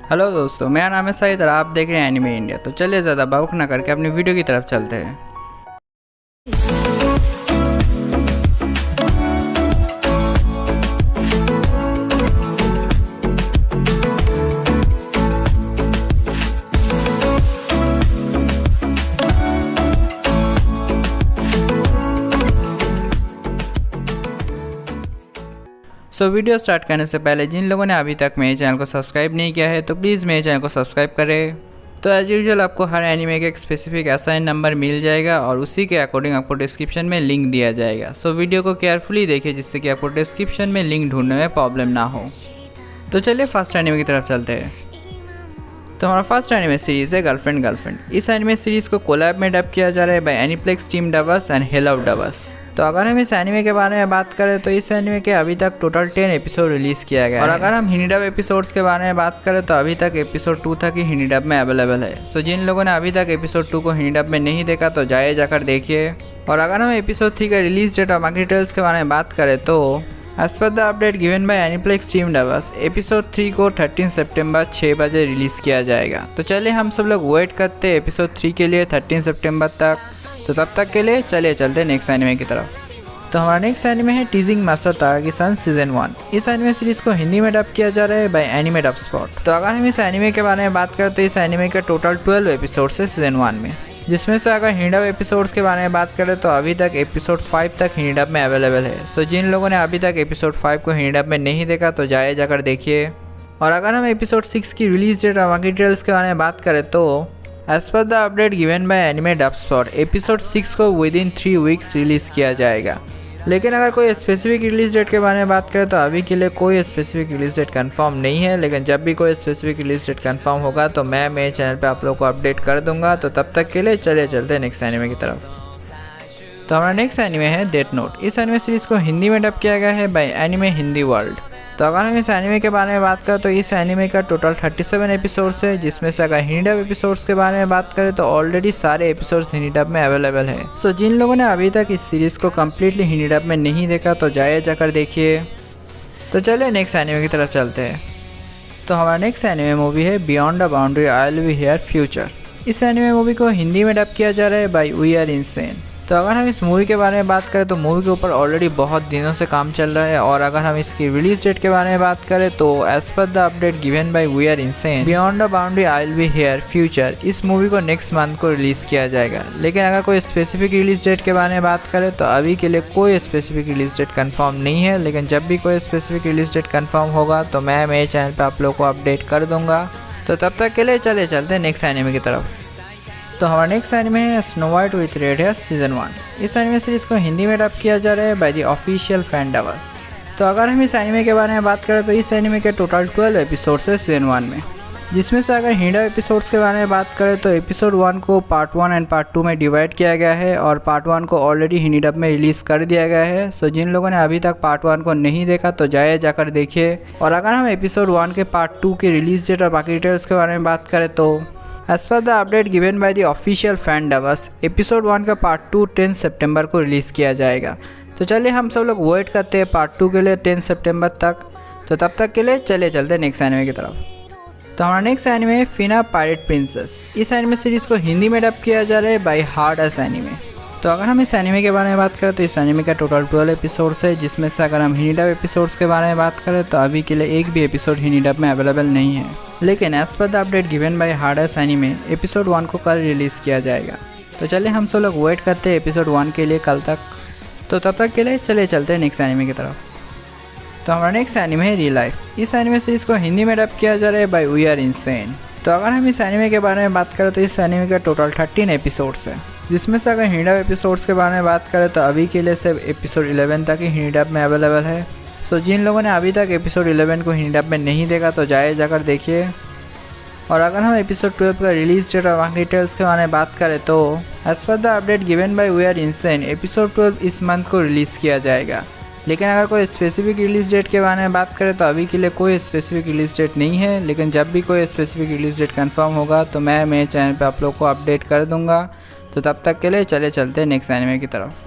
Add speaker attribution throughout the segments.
Speaker 1: Hello दोस्तों, मेरा नाम है सईद और आप देख रहे हैं एनिमे इंडिया। तो चलिए ज़्यादा बावक ना करके अपनी वीडियो की तरफ चलते हैं। वीडियो स्टार्ट करने से पहले जिन लोगों ने अभी तक मेरे चैनल को सब्सक्राइब नहीं किया है तो प्लीज़ मेरे चैनल को सब्सक्राइब करें। तो एज यूजुअल आपको हर एनिमे का एक स्पेसिफिक असाइन नंबर मिल जाएगा और उसी के अकॉर्डिंग आपको डिस्क्रिप्शन में लिंक दिया जाएगा। वीडियो को केयरफुली देखिए जिससे कि आपको डिस्क्रिप्शन में लिंक ढूंढने में प्रॉब्लम ना हो। तो चलिए फर्स्ट एनिमे की तरफ चलते हैं। तो हमारा फर्स्ट एनिमे सीरीज़ है गर्लफ्रेंड गर्लफ्रेंड। इस एनिमे सीरीज़ को कोलैब में डब किया जा रहा है by Aniplex team dubbers and hell of dubbers. तो अगर हम इस एनिमे के बारे में बात करें तो इस एनिमे के अभी तक टोटल 10 एपिसोड रिलीज़ किया गया है। और अगर हम हिंदी डब एपिसोड्स के बारे में बात करें तो अभी तक एपिसोड 2 तक ही हिंदी डब में अवेलेबल है। जिन लोगों ने अभी तक एपिसोड 2 को हिंदी डब में नहीं देखा तो जाकर देखिए। और अगर हम एपिसोड 3 का रिलीज डेट और बाकी डिटेल्स के बारे में बात करें तो as per the update given by Aniplex team dubbers episode 3 को 13 सितंबर 6 बजे रिलीज़ किया जाएगा। तो चलिए हम सब लोग वेट करते हैं एपिसोड 3 के लिए 13 सितंबर तक। तो तब तक के लिए चलिए चलते हैं नेक्स्ट एनिमे की तरफ। तो हमारा नेक्स्ट एनिमे है टीजिंग मास्टर ताराकी-सन सीजन 1। इस एनिमे सीरीज को हिंदी में डब किया जा रहा है बाय एनिमे डब स्पॉट। तो अगर हम इस एनिमे के बारे में बात करें तो इस एनिमे का टोटल 12 एपिसोड है सीजन 1 में, जिसमें से अगर हिंदी डब एपिसोड्स के बारे में बात करें तो अभी तक एपिसोड 5 तक हिंदी डब में अवेलेबल है। जिन लोगों ने अभी तक एपिसोड 5 को हिंदी डब में नहीं देखा तो जाकर देखिए। और अगर हम एपिसोड 6 की रिलीज डेट और बाकी डिटेल्स के बारे में बात करें तो as per the update given by anime dub spot episode 6 को विदिन 3 वीक्स रिलीज़ किया जाएगा। लेकिन अगर कोई स्पेसिफिक रिलीज डेट के बारे में बात करें तो अभी के लिए कोई स्पेसिफिक रिलीज डेट कंफर्म नहीं है। लेकिन जब भी कोई स्पेसिफिक रिलीज डेट कंफर्म होगा तो मैं मेरे चैनल पे आप लोगों को अपडेट कर दूंगा। तो तब तक के लिए चलिए चलते हैं नेक्स्ट एनिमे की तरफ। तो हमारा नेक्स्ट एनिमे है डेथ नोट। इस एनिमे सीरीज को हिंदी में डब किया गया है बाय एनिमे हिंदी वर्ल्ड। तो अगर हम इस एनिमे के बारे में बात करें तो इस एनिमे का टोटल 37 एपिसोड्स है, जिसमें से अगर हिंदी डब एपिसोड्स के बारे में बात करें तो ऑलरेडी सारे एपिसोड्स हिंदी डब में अवेलेबल है। जिन लोगों ने अभी तक इस सीरीज को कम्प्लीटली हिंदी डब में नहीं देखा तो जाकर देखिए। तो चलिए नेक्स्ट एनिमे की तरफ चलते हैं। तो हमारा नेक्स्ट एनिमे मूवी है beyond the boundary I will be here future. इस एनिमे मूवी को हिंदी में डब किया जा रहा है बाय वी आर इनसेन। तो अगर हम इस मूवी के बारे में बात करें तो मूवी के ऊपर ऑलरेडी बहुत दिनों से काम चल रहा है। और अगर हम इसकी रिलीज डेट के बारे में बात करें तो as per the update given by we are insane beyond the boundary I will be here future इस मूवी को नेक्स्ट मंथ को रिलीज़ किया जाएगा। लेकिन अगर कोई स्पेसिफिक रिलीज डेट के बारे में बात करें तो अभी के लिए कोई स्पेसिफिक रिलीज डेट कन्फर्म नहीं है। लेकिन जब भी कोई स्पेसिफिक रिलीज डेट कन्फर्म होगा तो मैं मेरे चैनल पर आप लोग को अपडेट कर दूँगा। तो तब तक के लिए चले चलते हैं नेक्स्ट एनिमे की तरफ। तो हमारा नेक्स्ट एनिमे है snow white with red hair season 1। इस एनिमे सीरीज को हिंदी में डब किया जा रहा है bye the official fan dubbers. तो अगर हम इस एनिमे के बारे में बात करें तो इस एनिमे के टोटल 12 एपिसोड्स है सीजन 1 में, जिसमें से अगर हिंदी एपिसोड्स के बारे में बात करें तो एपिसोड 1 को पार्ट 1 एंड पार्ट 2 में डिवाइड किया गया है और पार्ट 1 को ऑलरेडी हिंदी डब में रिलीज़ कर दिया गया है। जिन लोगों ने अभी तक पार्ट 1 को नहीं देखा तो जाकर देखिए। और अगर हम एपिसोड 1 के पार्ट 2 की रिलीज डेट और बाकी डिटेल्स के बारे में बात करें तो as per the update given by the official fan dubbers episode 1 का पार्ट 2 10 सितंबर को रिलीज़ किया जाएगा। तो चलिए हम सब लोग वेट करते हैं पार्ट 2 के लिए 10 सितंबर तक। तो तब तक के लिए चलिए चलते हैं नेक्स्ट एनिमे की तरफ। तो हमारा नेक्स्ट एनिमे है फिना पायरेट प्रिंसेस। इस एनिमे सीरीज को हिंदी में डब किया जा रहा है बाय हार्ड एस एनिमे। तो अगर हम इस एनिमे के बारे में बात करें तो इस एनिमे का टोटल 12 एपिसोड्स है, जिसमें से अगर हम हिंदी डब एपिसोड्स के बारे में बात करें तो अभी के लिए एक भी एपिसोड हिंदी डब में अवेलेबल नहीं है। लेकिन as per the update given by hard S anime episode 1 को कल रिलीज़ किया जाएगा। तो चलिए हम सब लोग वेट करते हैं एपिसोड 1 के लिए कल तक। तो तब तक के लिए चलिए चलते हैं नेक्स्ट एनिमे की तरफ। तो हमारा नेक्स्ट एनिमे है रियल लाइफ। इस एनिमे सीरीज को हिंदी में डब किया जा रहा है बाय वी आर इनसेन। तो अगर हम इस एनिमे के बारे में बात करें तो इस एनिमे का टोटल 13 एपिसोड्स है, जिसमें से अगर हिंदी डब एपिसोड्स के बारे में बात करें तो अभी के लिए सिर्फ एपिसोड 11 तक ही हिंदी डब में अवेलेबल है। जिन लोगों ने अभी तक एपिसोड 11 को हिंदी डब में नहीं देखा तो जाकर देखिए। और अगर हम एपिसोड 12 का रिलीज डेट और बाकी डिटेल्स के बारे में बात करें तो as per the update given by we are insane episode 12 इस मंथ को रिलीज़ किया जाएगा। लेकिन अगर कोई स्पेसिफिक रिलीज डेट के बारे में बात करें तो अभी के लिए कोई स्पेसिफिक रिलीज डेट नहीं है। लेकिन जब भी कोई स्पेसिफिक रिलीज डेट कंफर्म होगा तो मैं मेरे चैनल पे आप लोग को अपडेट कर दूंगा। तो तब तक के लिए चले चलते हैं नेक्स्ट एनिमे की तरफ।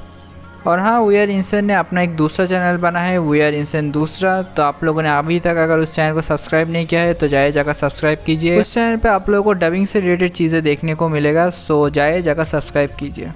Speaker 1: और हाँ, वी आर इंसेन ने अपना एक दूसरा चैनल बना है, वी आर इंसेन दूसरा। तो आप लोगों ने अभी तक अगर उस चैनल को सब्सक्राइब नहीं किया है तो जाए जाकर सब्सक्राइब कीजिए। उस चैनल पे आप लोगों को डबिंग से रिलेटेड चीज़ें देखने को मिलेगा, सो जाए जाकर सब्सक्राइब कीजिए।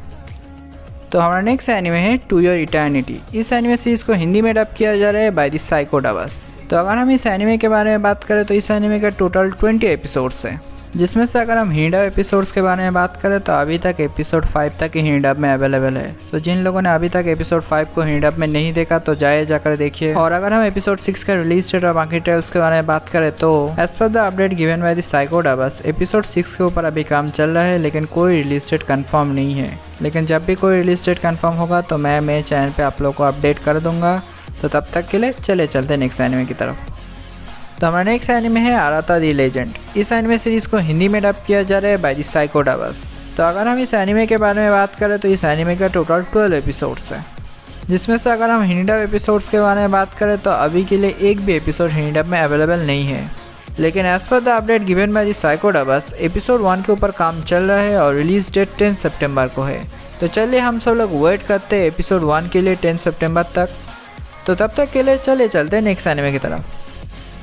Speaker 1: तो हमारा नेक्स्ट एनिमे है टू योर इटर्निटी। इस एनिमे सीरीज को हिंदी में डब किया जा रहा है बाय द साइको डबर्स। तो अगर हम इस एनिमे के बारे में बात करें तो इस एनिमे का टोटल 20 एपिसोड्स है, जिसमें से अगर हम हिंदी डब एपिसोड्स के बारे में बात करें तो अभी तक एपिसोड 5 तक ही हिंदी डब में अवेलेबल है। तो जिन लोगों ने अभी तक एपिसोड 5 को हिंदी डब में नहीं देखा तो जाए जाकर देखिए। और अगर हम एपिसोड 6 का रिलीज डेट और बाकी डिटेल्स के बारे में बात करें तो as per the update given by the psycho dubbers episode 6 के ऊपर अभी काम चल रहा है, लेकिन कोई रिलीज डेट कंफर्म नहीं है। लेकिन जब भी कोई रिलीज डेट कंफर्म होगा तो मैं मेरे चैनल पे आप लोग को अपडेट कर दूंगा। तो तब तक के लिए चले चलते नेक्स्ट एनिमे की तरफ। तो हमारा नेक्स्ट एनिमे है आराता दी लेजेंड। इस एनिमे सीरीज को हिंदी में डब किया जा रहा है बाय द साइको डबर्स। तो अगर हम इस एनिमे के बारे में बात करें तो इस एनिमे का टोटल 12 एपिसोड्स है, जिसमें से अगर हम हिंदी डब एपिसोड्स के बारे में बात करें तो अभी के लिए एक भी एपिसोड हिंदी डब में अवेलेबल नहीं है। लेकिन as per the update given by the psycho dubbers episode 1 के ऊपर काम चल रहा है और रिलीज डेट 10 सितंबर को है। तो चलिए हम सब लोग वेट करते हैं एपिसोड 1 के लिए 10 सितंबर तक। तो तब तक के लिए चले चलते हैं नेक्स्ट एनिमे की तरफ।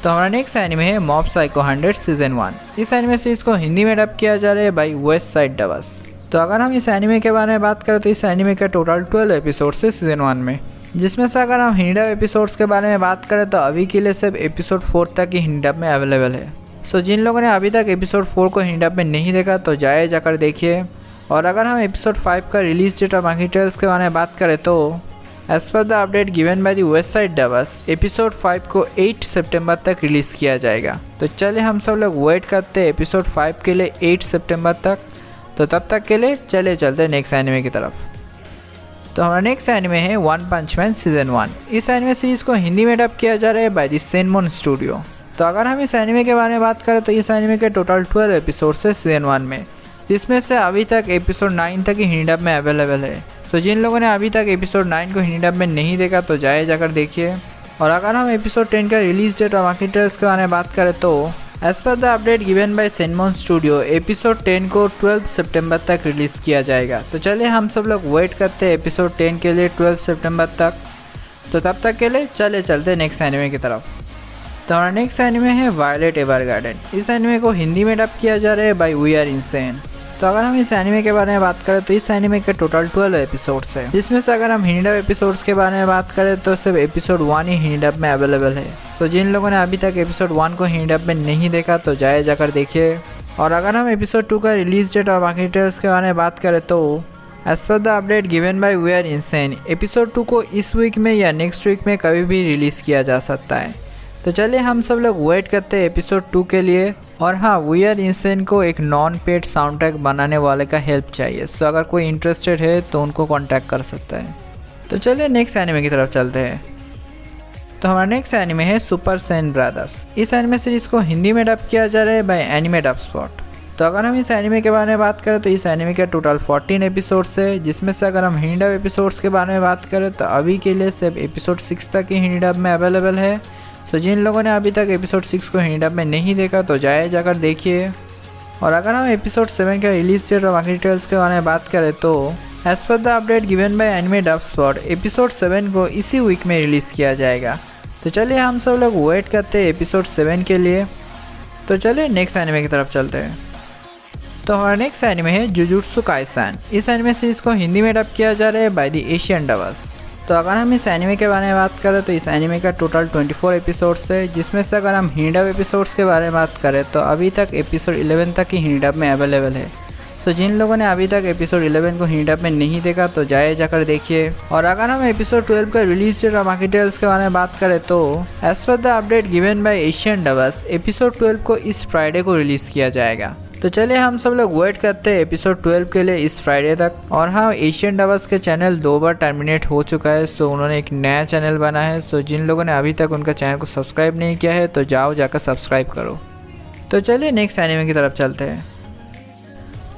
Speaker 1: तो हमारा नेक्स्ट एनिमे है मॉब साइको 100 सीजन 1। इस एनिमे सीरीज को हिंदी में डब किया जा रहा है बाय वेस्ट साइड डबर्स। तो अगर हम इस एनिमे के बारे में बात करें तो इस एनिमे का टोटल 12 एपिसोड्स है सीजन 1 में, जिसमें से अगर हम हिंदी डब एपिसोड्स के बारे में बात करें तो अभी के लिए सिर्फ एपिसोड 4 तक ही हिंदी डब में अवेलेबल है। सो जिन लोगों ने अभी तक एपिसोड 4 को हिंदी डब में नहीं देखा तो जाए जाकर देखिए। और अगर हम एपिसोड 5 का रिलीज डेट और बाकी डिटेल्स के बारे में बात करें तो as per the update given by the west side dubbers episode 5 को 8 सितंबर तक रिलीज़ किया जाएगा। तो चलिए हम सब लोग वेट करते हैं एपिसोड 5 के लिए 8 सितंबर तक। तो तब तक के लिए चले चलते हैं नेक्स्ट एनिमे की तरफ। तो हमारा नेक्स्ट एनिमे है वन पंच मैन सीजन 1। इस एनिमे सीरीज़ को हिंदी में डब किया जा रहा है बाय द सेनमोन स्टूडियो। तो अगर हम इस एनिमे के बारे में बात करें तो इस एनिमे के टोटल 12 एपिसोड्स है सीजन 1 में, जिसमें से अभी तक एपिसोड 9 तक ही हिंदी डब में अवेलेबल है। तो जिन लोगों ने अभी तक एपिसोड 9 को हिंदी डब में नहीं देखा तो जाए जाकर देखिए। और अगर हम एपिसोड 10 का रिलीज डेट और बाकी डिटेल्स के बारे में बात करें तो as per the update given by Senmon studio episode 10 को 12 सितंबर तक रिलीज़ किया जाएगा। तो चलिए हम सब लोग वेट करते हैं एपिसोड 10 के लिए 12 सितंबर तक। तो तब तक के लिए चले चलते नेक्स्ट एनिमे की तरफ। तो हमारा नेक्स्ट एनिमे है वायलेट एवरगार्डन। इस एनिमे को हिंदी में डब किया जा रहा है बाय वी आर इंसेन। तो अगर हम इस एनिमे के बारे में बात करें तो इस एनिमे के टोटल 12 एपिसोड्स है, जिसमें से अगर हम हिंदी डब एपिसोड्स के बारे में बात करें तो सिर्फ एपिसोड 1 ही हिंदी डब में अवेलेबल है। तो जिन लोगों ने अभी तक एपिसोड 1 को हिंदी डब में नहीं देखा तो जाए जाकर देखिए। और अगर हम एपिसोड 2 का रिलीज डेट और बाकी डिटेल्स के बारे में बात करें तो as per the update given by we are insane episode 2 को इस वीक में या नेक्स्ट वीक में कभी भी रिलीज़ किया जा सकता है। तो चलिए हम सब लोग वेट करते हैं एपिसोड 2 के लिए। और हाँ, वी आर इंसेन को एक नॉन पेड साउंड ट्रैक बनाने वाले का हेल्प चाहिए, सो अगर कोई इंटरेस्टेड है तो उनको कांटेक्ट कर सकता है। तो चलिए नेक्स्ट एनिमे की तरफ चलते हैं। तो हमारा नेक्स्ट एनिमे है सुपर सैन ब्रदर्स। इस एनिमे सीरीज़ को हिंदी में डब किया जा रहा है बाय एनिमे डब स्पॉट। तो अगर हम इस एनिमे के बारे में बात करें तो इस एनिमे का टोटल 14 एपिसोड्स है, जिसमें से अगर हम हिंदी डब एपिसोड्स के बारे में बात करें तो अभी के लिए सिर्फ एपिसोड 6 तक ही हिंदी डब में अवेलेबल है। तो जिन लोगों ने अभी तक एपिसोड 6 को हिंदी डब में नहीं देखा तो जाए जाकर देखिए। और अगर हम एपिसोड 7 का रिलीज डेट और बाकी डिटेल्स के बारे में बात करें तो as per the update given by anime dub spot episode 7 को इसी वीक में रिलीज़ किया जाएगा। तो चलिए हम सब लोग वेट करते हैं एपिसोड 7 के लिए। तो चलिए नेक्स्ट एनिमे की तरफ चलते हैं। तो हमारा नेक्स्ट एनिमे है जुजुत्सु काइसन। इस एनिमे सीरीज़ को हिंदी में डब किया जा रहा है बाय द एशियन डबर्स। तो अगर हम इस एनिमे के बारे में बात करें तो इस एनिमे का टोटल 24 एपिसोड्स है, जिसमें से अगर हम हिंदी डब एपिसोड्स के बारे में बात करें तो अभी तक एपिसोड 11 तक ही हिंदी डब में अवेलेबल है। तो जिन लोगों ने अभी तक एपिसोड 11 को हिंदी डब में नहीं देखा तो जाए जाकर देखिए। और अगर हम एपिसोड 12 का रिलीज डेट और बाकी डिटेल्स के बारे में बात करें तो as per the update given by Asian dubbers episode 12 को इस फ्राइडे को रिलीज़ किया जाएगा। तो चलिए हम सब लोग वेट करते हैं एपिसोड 12 के लिए इस फ्राइडे तक। और हाँ, एशियन डबर्स के चैनल 2 बार टर्मिनेट हो चुका है, सो उन्होंने एक नया चैनल बना है। सो जिन लोगों ने अभी तक उनका चैनल को सब्सक्राइब नहीं किया है तो जाओ जाकर सब्सक्राइब करो। तो चलिए नेक्स्ट एनिमे की तरफ चलते हैं।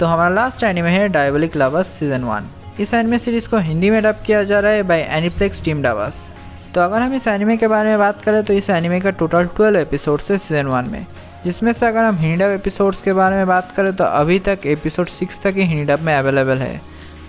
Speaker 1: तो हमारा लास्ट एनिमे है डायबोलिक लवर्स सीजन 1। इस एनिमे सीरीज़ को हिंदी में डब किया जा रहा है बाय एनिप्लेक्स टीम डबर्स। तो अगर हम इस एनिमे के बारे में बात करें तो इस एनिमे का टोटल 12 एपिसोड्स है सीजन 1 में, जिसमें से अगर हम हिंदी डब एपिसोड्स के बारे में बात करें तो अभी तक एपिसोड 6 तक ही हिंदी डब में अवेलेबल है।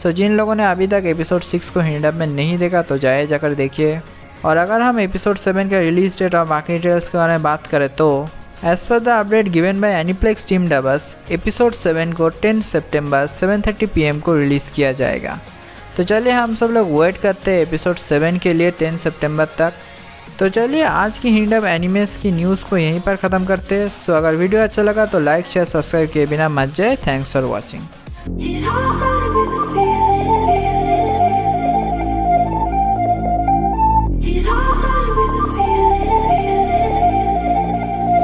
Speaker 1: सो जिन लोगों ने अभी तक एपिसोड 6 को हिंदी डब में नहीं देखा तो जाकर देखिए। और अगर हम एपिसोड 7 के रिलीज डेट और बाकी डिटेल्स के बारे में बात करें तो as per the update given by Aniplex team dubbers episode 7 को 10 सितंबर 7:30 PM को रिलीज़ किया जाएगा। तो चलिए हम सब लोग वेट करते हैं एपिसोड 7 के लिए 10 सितंबर तक। तो चलिए आज की हिंदी डब एनिमेस की न्यूज़ को यहीं पर ख़त्म करते हैं। सो अगर वीडियो अच्छा लगा तो लाइक शेयर सब्सक्राइब किए बिना मत जाए। Thanks for watching.